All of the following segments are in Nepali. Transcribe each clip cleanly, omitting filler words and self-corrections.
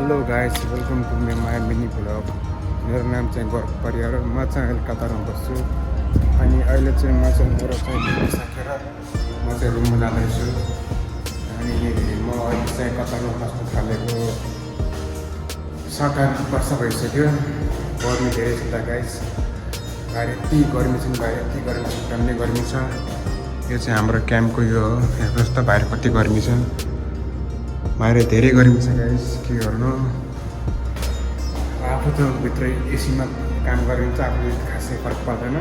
Hello guys, welcome to my mini vlog. मेरो नाम चाहिँ गर्व परियार। म चाहिँ अहिले कतारमा बस्छु अनि अहिले चाहिँ म चाहिँ मेरो चाहिँ ड्युटी सकेर म चाहिँ रुममा जाँदैछु। अनि म अहिले चाहिँ कतारमा बस्नु थालेको 7-8 वर्ष भइसक्यो। गर्मी धेरै छ त गाइस, बाहिर यति गर्मी छ, बाहिर यति गर्मी छ, टन्ने गर्मी छ। यो चाहिँ हाम्रो क्याम्पको यो हो। हेर्नुहोस् त बाहिर कति गर्मी छ, बाहिर धेरै गर्मी छ गाइस। के गर्नु, आफू त भित्रै एसीमा काम गरिन्छ, आफूले खासै फरक पर्दैन।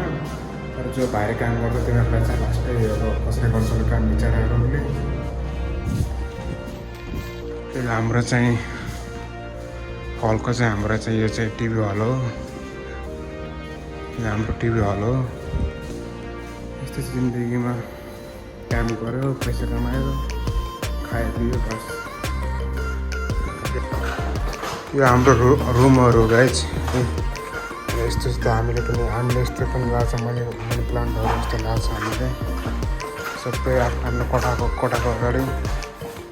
तर जो बाहिर काम गर्छ तिनीहरूलाई चाहिँ लास्टै अब कसरी गर्छ काम बिचराहरूले। त्यही हाम्रो चाहिँ हलको चाहिँ हाम्रो चाहिँ यो चाहिँ टिभी हल हो, यो हाम्रो टिभी हल हो। यस्तै जिन्दगीमा काम गऱ्यो, पैसा कमायो, खायो पियो, बस। यो हाम्रो रुमहरू गाइज। यस्तो यस्तो हामीले यस्तो पनि लाग्छ, मनी प्लान्टहरू यस्तो लाग्छ हामीले। सबै आफ्नो कोठाको अगाडि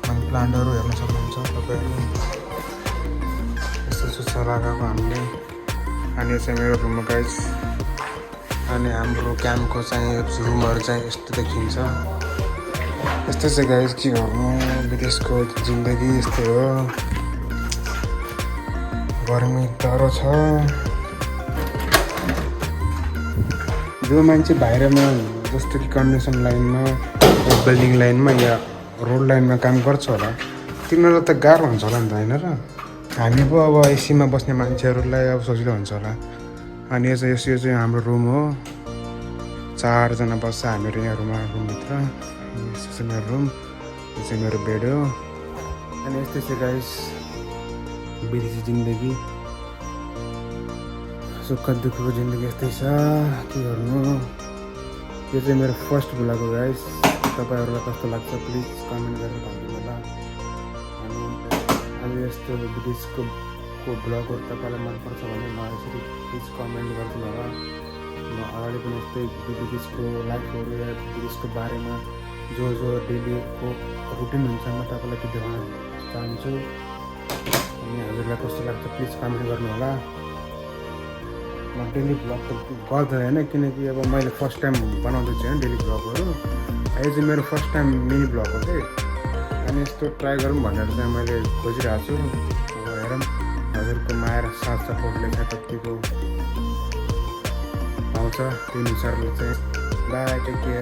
मनी प्लान्टहरू हेर्न सक्नुहुन्छ तपाईँहरू। यस्तो यस्तो लगाएको हामीले। अनि यो चाहिँ मेरो रुम गाइज। अनि हाम्रो क्याम्पको चाहिँ रुमहरू चाहिँ यस्तो देखिन्छ। यस्तो चाहिँ गाइज, के गर्नु, विदेशको जिन्दगी यस्तै हो। गर्मी डह्रो छ। जो मान्छे बाहिरमा जस्तो कि कन्स्ट्रक्सन लाइनमा, बिल्डिङ लाइनमा या रोड लाइनमा काम गर्छ होला, तिनीहरूलाई त गाह्रो हुन्छ होला नि त, होइन र? हामी पो अब एसीमा बस्ने मान्छेहरूलाई अब सजिलो हुन्छ होला। अनि यो चाहिँ हाम्रो रुम हो। 4जना बस्छ हामीहरू यहाँ रुमभित्र। यस्तो चाहिँ मेरो रुम, यो चाहिँ मेरो बेड हो। अनि यस्तै चाहिँ गाइस विदेशी जिन्दगी, सुख दुःखको जिन्दगी यस्तै छ। के गर्नु, यो चाहिँ मेरो फर्स्ट भ्लग हो गाइस। तपाईँहरूलाई कस्तो लाग्छ प्लिज कमेन्ट गरेर भनिदिनु होला। अनि अब यस्तो विदेशको भ्लगहरू तपाईँलाई मनपर्छ भने मलाई यसरी प्लिज कमेन्ट गरिदिनु होला। म अगाडि पनि यस्तै विदेशको लाइफहरू या विदेशको बारेमा जो डेलीको रुटिन हुन्छ म तपाईँलाई त्यो देखाउन चाहन्छु। अनि हजुरलाई कस्तो लाग्छ प्लिज कमेन्ट गर्नु होला। म डेली भ्लग त गर्दैन, किनकि अब मैले फर्स्ट टाइम बनाउँदैछु होइन डेली भ्लगहरू। यो चाहिँ मेरो फर्स्ट टाइम मिनी भ्लग हो कि। अनि यस्तो ट्राई गरौँ भनेर चाहिँ मैले खोजिरहेको छु। अब हेरौँ हजुरको माया र साथ सपोर्टले चाहिँ कतिको आउँछ, त्यो अनुसारले चाहिँ। Bye, take care.